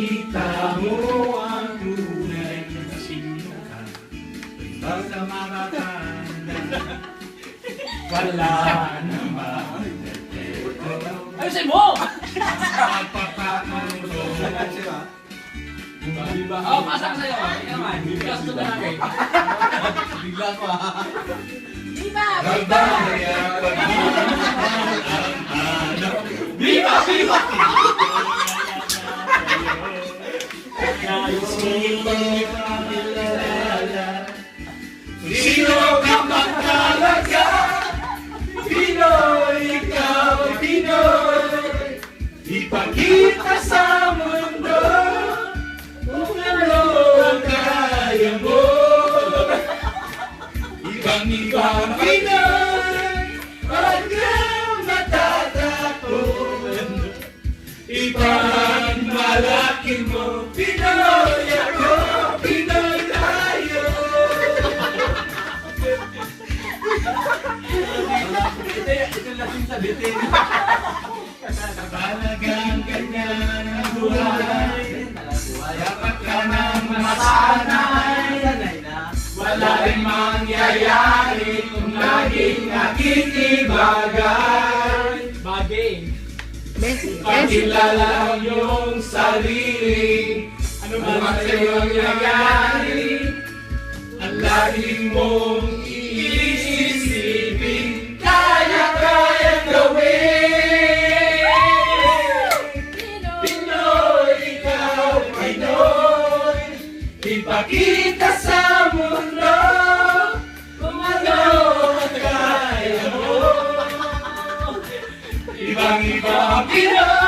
makita mo ang tunay na sino ka. Basta makakanda, wala naman. Ayusin mo! Magpapatulong. Oh, pasa ka sa'yo. Ikaw naman. Biglas ko na namin. Bigla ko ah. Viva! Magbaya pag-ibig ang hanap. Viva! Viva! Nais kong makilala. Sino ka man talaga? Pinoy, ikaw ay Pinoy. Ipakita sa mundo kung ano ang kaya mo. Ibang-ibang Pinoy, wag kang matatakot. Ipagmalaki mo, Pinoy ako, Pinoy tayo. Ito lasing sa bitin. Talagang ganyan ang buhay. Dapat ka nang masanay. Wala rin mangyayari kung laging nakikibagay. Bagay. Pagkilala ang iyong sarili. Ano man sa'yo ang nangyayari, ang lagi mong iisipin, kaya-kayang gawin. Pinoy, ikaw, Pinoy, ipakita sa mundo kung ano ang kaya mo. Ibang-ibang Pinoy.